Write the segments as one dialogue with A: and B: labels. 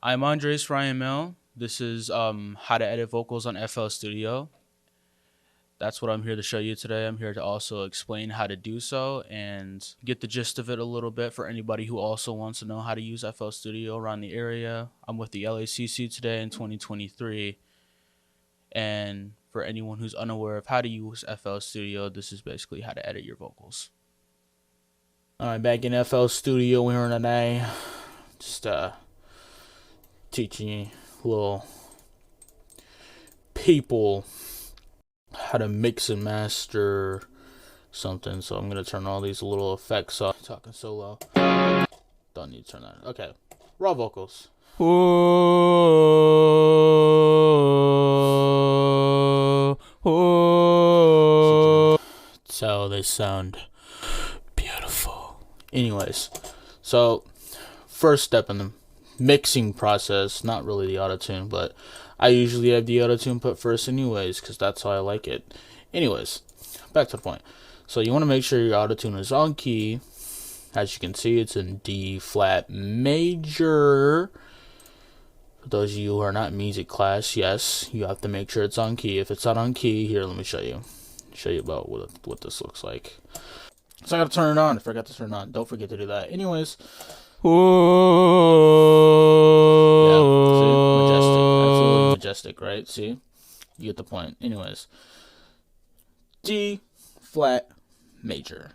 A: I'm Andres Ryan Mel. This is how to edit vocals on FL Studio. That's what I'm here to show you today. I'm here to also explain how to do so and get the gist of it a little bit for anybody who also wants to know how to use FL Studio around the area. I'm with the LACC today in 2023. And for anyone who's unaware of how to use FL Studio, this is basically how to edit your vocals. Alright, back in FL Studio here today. Just teaching you little people how to mix and master something. So I'm gonna turn all these little effects off. Talking so low. Don't need to turn that. Okay. Raw vocals. That's how they sound. Beautiful. Anyways, so first step in the mixing process, not really the auto-tune, but I usually have the auto-tune put first anyways, because that's how I like it. Anyways, back to the point. So you want to make sure your auto-tune is on key. As you can see, it's in D flat major. For those of you who are not music class, yes, you have to make sure it's on key. If it's not on key, here, let me show you. Show you about what this looks like. So I gotta turn it on. I forgot to turn it on. Don't forget to do that. Anyways. Yeah, see? Majestic. Absolutely majestic, right? See? You get the point. Anyways. D flat major.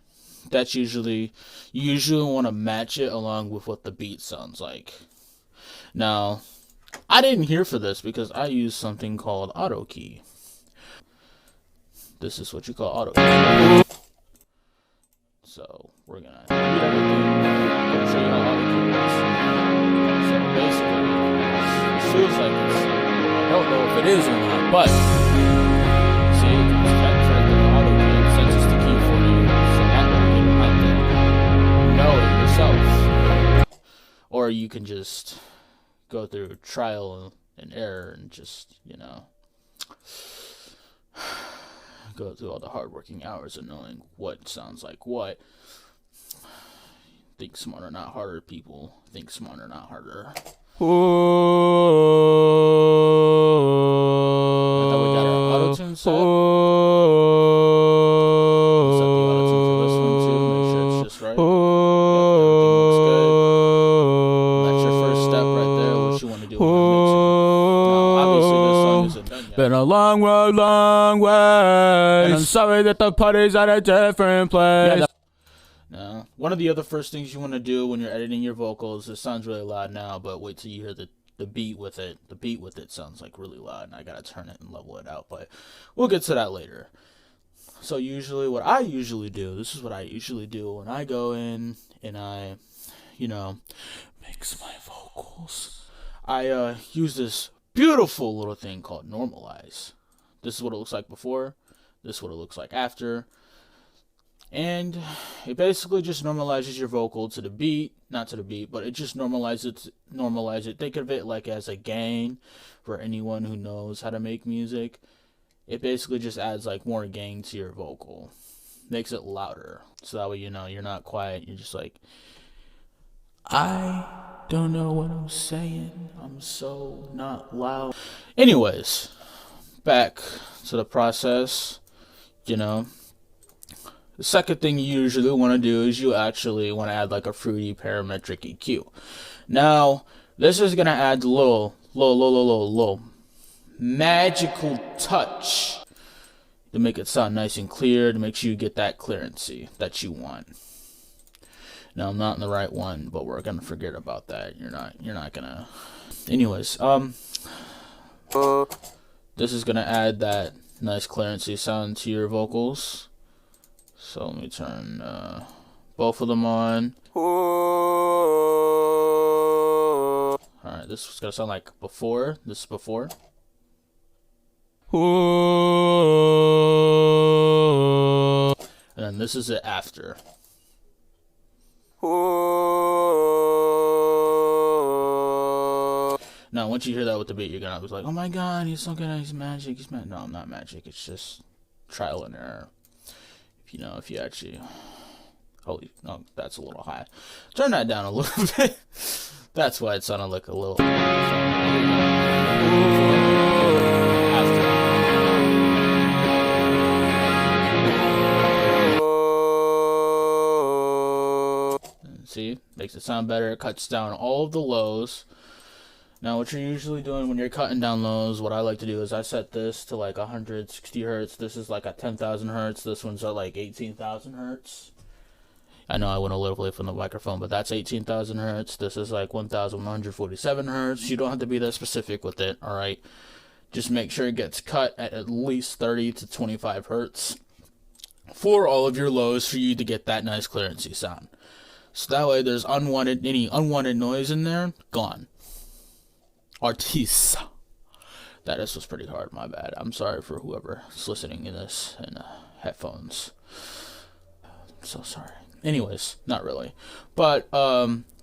A: That's usually, you usually want to match it along with what the beat sounds like. Now, I didn't hear for this because I use something called auto key. This is what you call auto key. So we're gonna show you how auto key works. So basically, it feels like it's, I don't know if it is or not, but see, it's right there, auto key sets the key for you, so that way you don't have to know it yourself. Or you can just go through trial and error and just, you know, go through all the hard-working hours of knowing what sounds like what. Think smarter, not harder, people. Think smarter, not harder. I thought we got our auto-tune set. We'll set the auto-tune for this one, too. Make sure it's just right. Yep, everything looks good. That's your first step right there, what you want to do when you're mixing. Now, obviously, this song isn't done yet.
B: Been a long road, long way. And I'm sorry that the party's at a different place. Yeah,
A: now, one of the other first things you want to do when you're editing your vocals, it sounds really loud now, but wait till you hear the beat with it. The beat with it sounds like really loud, and I gotta turn it and level it out, but we'll get to that later. So usually what I usually do, this is what I usually do when I go in and I, you know, mix my vocals. I use this beautiful little thing called normalize. This is what it looks like before. This is what it looks like after. And it basically just normalizes your vocal to the beat, not to the beat, but it just normalizes it. Think of it like as a gain for anyone who knows how to make music. It basically just adds like more gain to your vocal. Makes it louder. So that way, you know, you're not quiet. You're just like, I don't know what I'm saying. I'm so not loud. Anyways, back to the process, you know. The second thing you usually want to do is you actually want to add like a fruity parametric EQ. Now, this is going to add little magical touch to make it sound nice and clear, to make sure you get that clearancy that you want. Now, I'm not in the right one, but we're going to forget about that. You're not going to. Anyways, this is going to add that nice clearancy sound to your vocals. So let me turn both of them on. Alright, this is going to sound like before. This is before. And then this is it after. Now, once you hear that with the beat, you're going to be like, oh my god, he's so good, he's magic, No, I'm not magic, it's just trial and error. You know, if you actually, holy, no, that's a little high. Turn that down a little bit. That's why it sounded like a little. See, makes it sound better. It cuts down all of the lows. Now, what you're usually doing when you're cutting down lows, what I like to do is I set this to like 160 hertz. This is like at 10,000 hertz. This one's at like 18,000 hertz. I know I went a little away from the microphone, but that's 18,000 hertz. This is like 1,147 hertz. You don't have to be that specific with it, all right? Just make sure it gets cut at least 30 to 25 hertz for all of your lows for you to get that nice clearancy sound. So that way there's any unwanted noise in there, gone. Artiste. That was pretty hard, my bad. I'm sorry for whoever's listening to this in headphones. I'm so sorry. Anyways, not really. But,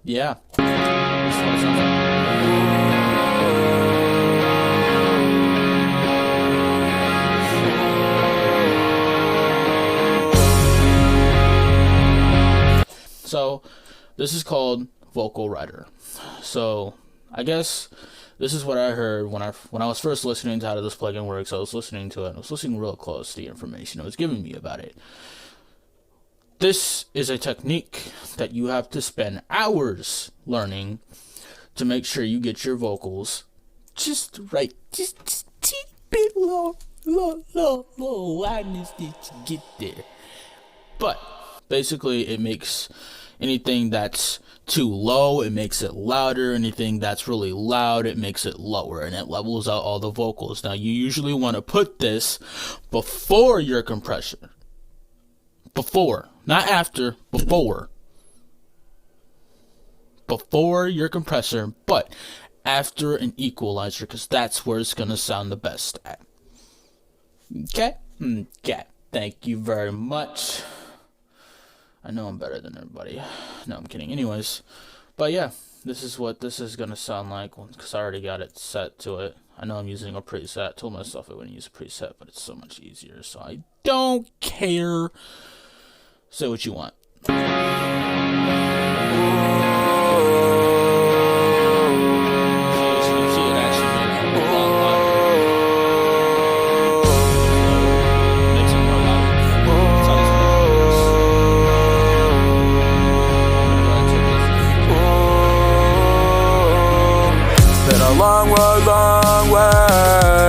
A: yeah. This is what it sounds like. So, this is called Vocal Writer. So, I guess this is what I heard when I was first listening to how this plugin works. I was listening to it, and I was listening real close to the information it was giving me about it. This is a technique that you have to spend hours learning to make sure you get your vocals just right, just a bit low loudness that you get there. But basically, it makes anything that's too low, it makes it louder. Anything that's really loud, it makes it lower, and it levels out all the vocals. Now, you usually want to put this before your compressor. Before, not after, before. Before your compressor, but after an equalizer, because that's where it's going to sound the best at. Okay? Okay. Thank you very much. I know I'm better than everybody. No, I'm kidding. Anyways, but yeah, this is what this is going to sound like, because I already got it set to it. I know I'm using a preset. I told myself I wouldn't use a preset, but it's so much easier, so I don't care. Say what you want. So as you can see, it actually made it a lot louder. Makes it more louder.
B: It's been a long way.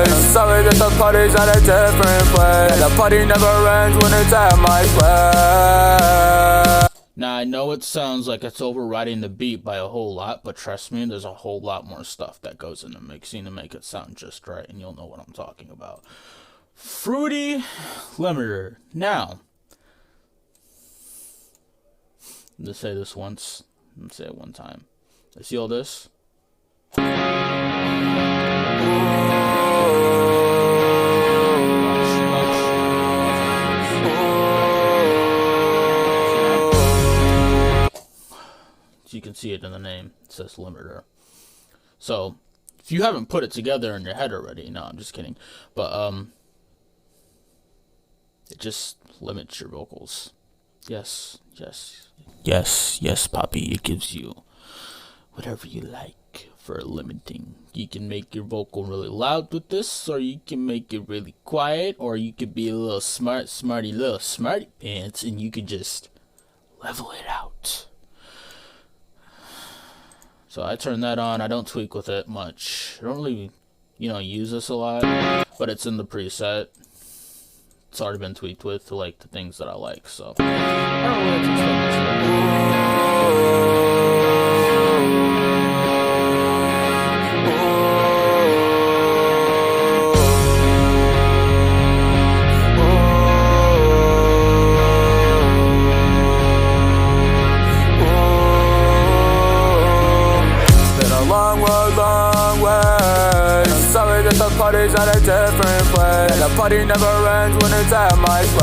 B: I'm sorry that the party's at a different place. The party never ends when it's at my place.
A: Now, I know it sounds like it's overriding the beat by a whole lot, but trust me, there's a whole lot more stuff that goes into mixing to make it sound just right, and you'll know what I'm talking about. Fruity limiter. Now, I'm going to say this once. I'm going to say it one time. You see all this? You can see it in the name. It says limiter. So, if you haven't put it together in your head already, no, I'm just kidding. But, it just limits your vocals. Yes, Poppy. It gives you whatever you like for limiting. You can make your vocal really loud with this, or you can make it really quiet, or you could be a little smarty pants, and you could just level it out. So I turn that on. I don't tweak with it much. I don't really, use this a lot, but it's in the preset. It's already been tweaked with to like the things that I like. So I don't really have to explain
B: The party's at a different place. The party never ends when it's at my place.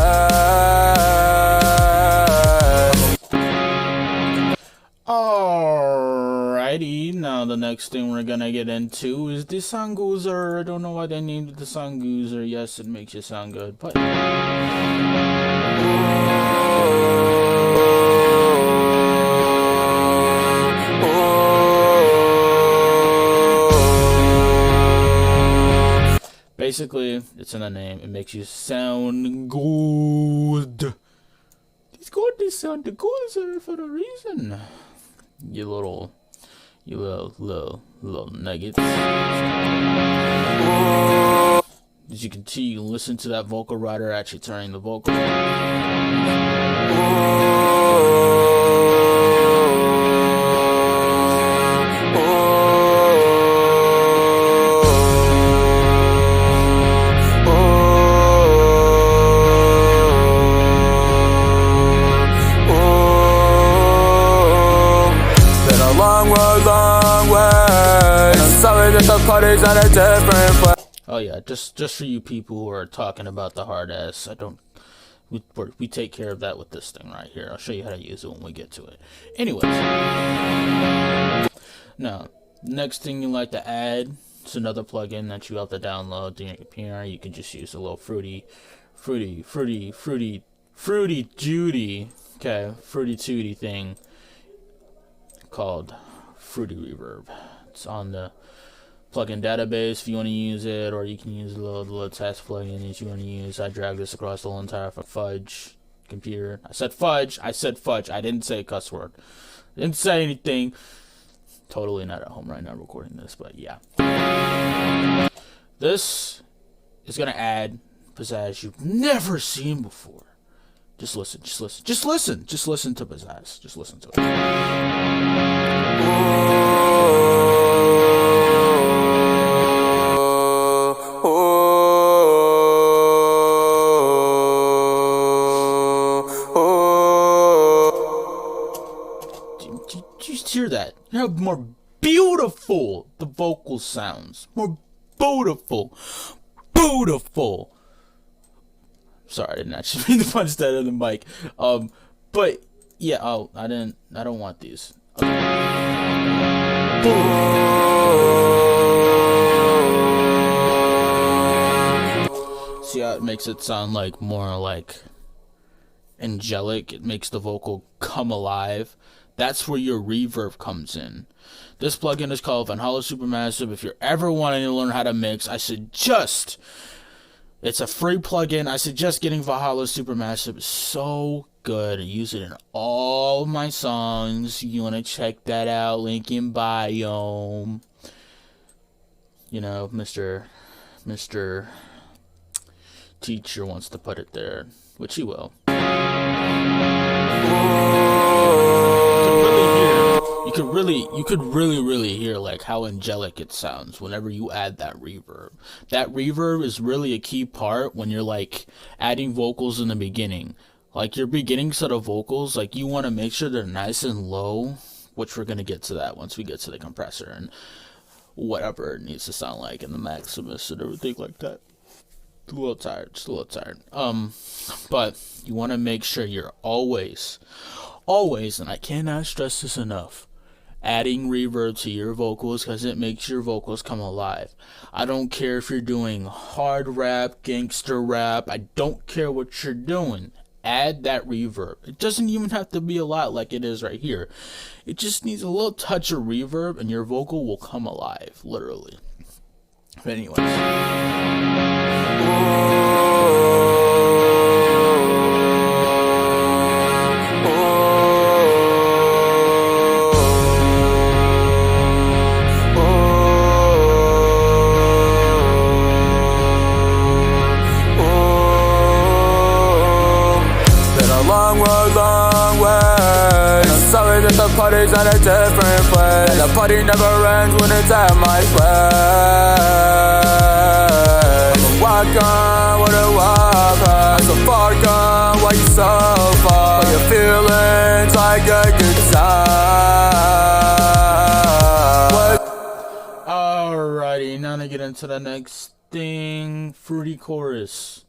A: Alrighty, now the next thing we're gonna get into is the Soundcloud. I don't know why they named it the Soundcloud. Yes, it makes you sound good, but basically, it's in the name. It makes you sound good. These good sound good for a reason. You little nuggets. As you can see, you can listen to that vocal rider actually turning the vocal.
B: Long way. And I'm sorry that the party's at a different place.
A: Oh yeah, just for you people who are talking about the hard ass, we take care of that with this thing right here. I'll show you how to use it when we get to it. Anyways, now next thing you like to add, it's another plugin that you have to download to your computer. You can just use a little fruity tooty thing called Fruity Reverb. It's on the plugin database if you want to use it, or you can use the little test plugin if you want to use. I dragged this across the whole entire fudge computer. I said fudge. I didn't say a cuss word. I didn't say anything. Totally not at home right now recording this, but yeah. This is gonna add pizzazz you've never seen before. Just listen to pizzazz. Just listen to it. Did you hear that? You know how more beautiful the vocal sounds. More beautiful. Sorry, I didn't actually mean to punch that in the mic. But yeah, I don't want these. See how it makes it sound like more like angelic? It makes the vocal come alive. That's where your reverb comes in. This plugin is called Valhalla Supermassive. If you're ever wanting to learn how to mix, it's a free plugin. I suggest getting Valhalla Supermassive. It's so good. I use it in all my songs. You want to check that out? Link in bio. You know, Mr. Teacher wants to put it there, which he will. You could really hear like how angelic it sounds whenever you add that reverb. That reverb is really a key part when you're like adding vocals in the beginning. Like your beginning set of vocals, like you want to make sure they're nice and low, which we're gonna get to that once we get to the compressor and whatever it needs to sound like in the Maximus and everything like that. Just a little tired. But you want to make sure you're always, and I cannot stress this enough, adding reverb to your vocals because it makes your vocals come alive. I don't care if you're doing hard rap, gangster rap, I don't care what you're doing. Add that reverb. It doesn't even have to be a lot like it is right here. It just needs a little touch of reverb and your vocal will come alive, literally. But anyways.
B: Long way. And I'm sorry that the party's at a different place. And the party never ends when it's at my place. I'm a walk on with a walk on. So far gone, why you so far? But your feelings like a good time.
A: Alrighty, now to get into the next thing. Fruity chorus.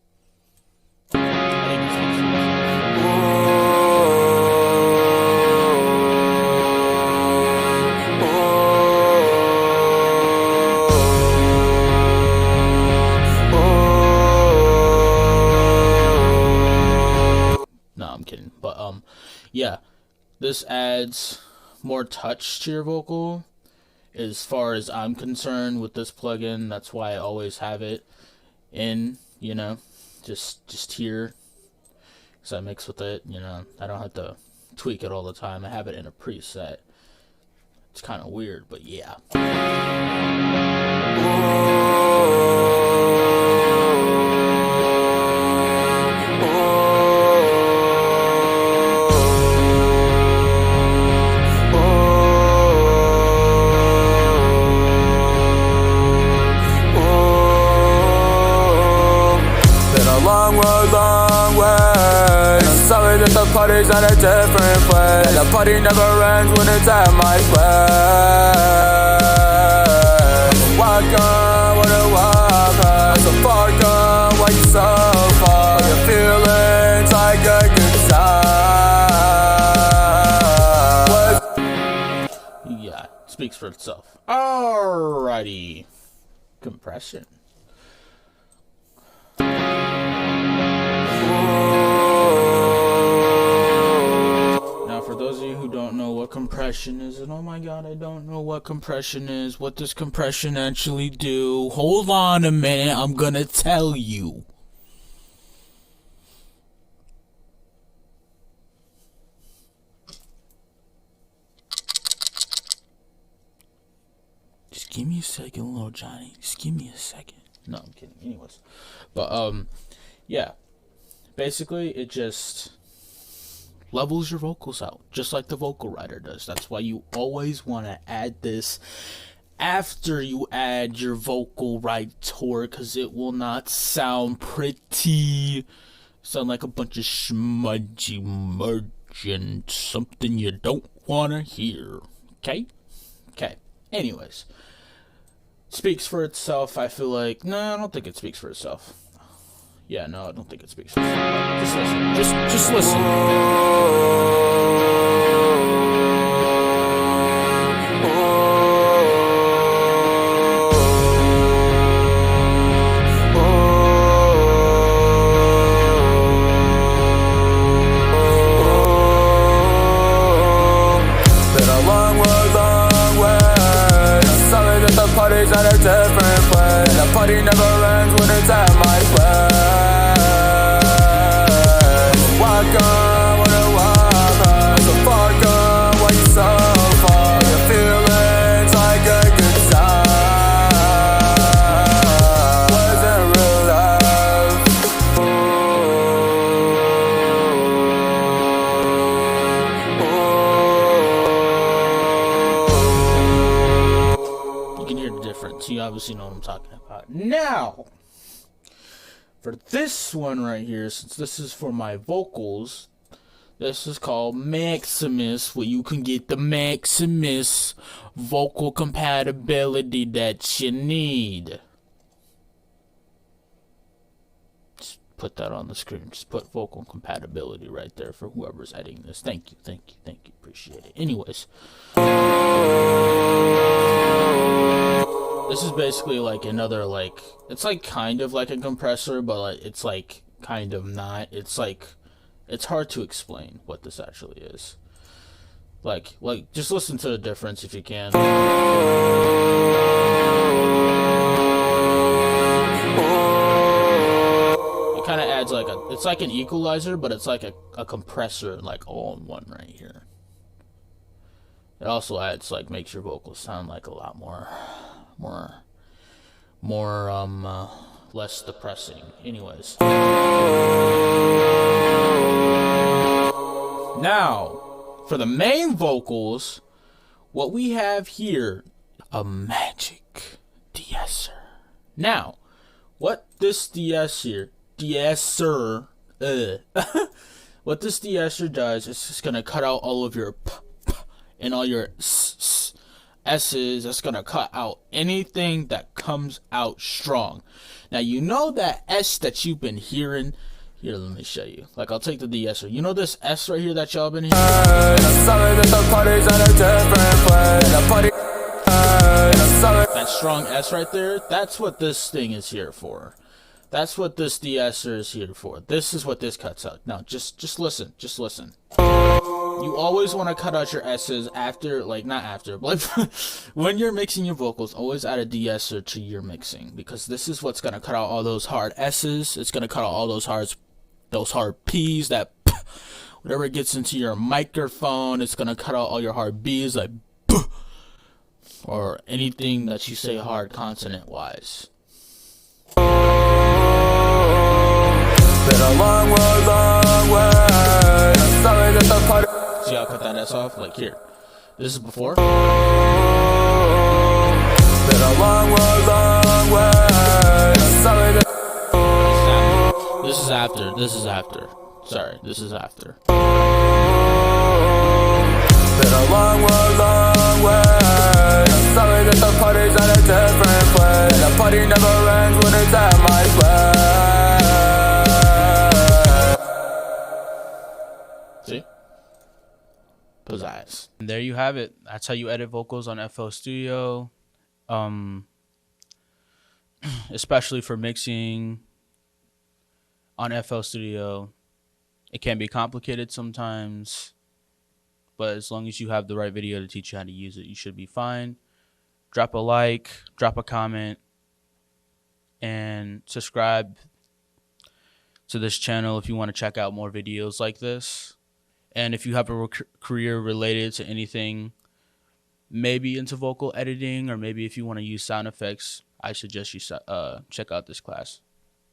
A: No, I'm kidding. But yeah, this adds more touch to your vocal as far as I'm concerned with this plugin. That's why I always have it. in, you know, just here, because I mix with it, you know. I don't have to tweak it all the time. I have it in a preset. It's kind of weird, but yeah.
B: Long way. And I'm sorry that the party's at a different place, and the party never ends when it's at my place. Walk on, wanna walk on. So far gone, why you so far? Are your feelings like a good time?
A: Yeah, it speaks for itself. Alrighty. Compression. For those of you who don't know what compression is, and oh my god, I don't know what compression is, what does compression actually do? Hold on a minute, I'm gonna tell you. Just give me a second, little Johnny. Just give me a second. No, I'm kidding. Anyways. But, yeah. Basically, it just levels your vocals out, just like the vocal writer does. That's why you always want to add this after you add your vocal writer, because it will not sound pretty. Sound like a bunch of smudgy margin, something you don't want to hear. Okay? Okay. Anyways. Speaks for itself, I feel like. No, I don't think it speaks for itself. Yeah, no, I don't think it speaks for itself. Just listen. Just listen.
B: Party's at a different place, and the party never ends when it's at my place. Walk on, wanna walk on. So far gone, why you so far? Your feelings like a good time. Wasn't real love.
A: Difference. You obviously know what I'm talking about. Now, for this one right here, since this is for my vocals, this is called Maximus, where you can get the Maximus vocal compatibility that you need. Just put that on the screen. Just put vocal compatibility right there for whoever's editing this. Thank you. Appreciate it. Anyways. This is basically like another, like, it's like kind of like a compressor, but like, it's like kind of not. It's like, it's hard to explain what this actually is. Like just listen to the difference if you can. It kind of adds like it's like an equalizer, but it's like a compressor, like all in one right here. It also adds, like, makes your vocals sound like a lot more less depressing. Anyways. Now, for the main vocals, what we have here, a magic de-esser. Now, what this de-esser, what this de-esser does is just gonna cut out all of your and all your S's. That's gonna cut out anything that comes out strong. Now, you know that S that you've been hearing. Here, let me show you. Like, I'll take the de-esser. You know this S right here that y'all been hearing? That strong S right there, that's what this thing is here for. That's what this de-esser is here for. This is what this cuts out. Now, just listen. You always want to cut out your S's after, like, not after, but like, when you're mixing your vocals, always add a de-esser to your mixing, because this is what's going to cut out all those hard S's. It's going to cut out all those hard P's, that whatever gets into your microphone. It's going to cut out all your hard B's, like, or anything that you say hard consonant wise.
B: Been a long way. I'm sorry that the party.
A: See how I cut that S off? Like, here. This is before.
B: Been a long way. I'm sorry that.
A: This is after. This is after. Sorry, this is after.
B: Been a long way. I'm sorry that the party's at a different place. The party never ends when it's at my place.
A: See? Pizzazz.
C: And there you have it. That's how you edit vocals on FL Studio. Especially for mixing on FL Studio. It can be complicated sometimes, but as long as you have the right video to teach you how to use it, you should be fine. Drop a like, drop a comment, and subscribe to this channel if you want to check out more videos like this. And if you have a career related to anything, maybe into vocal editing, or maybe if you want to use sound effects, I suggest you check out this class.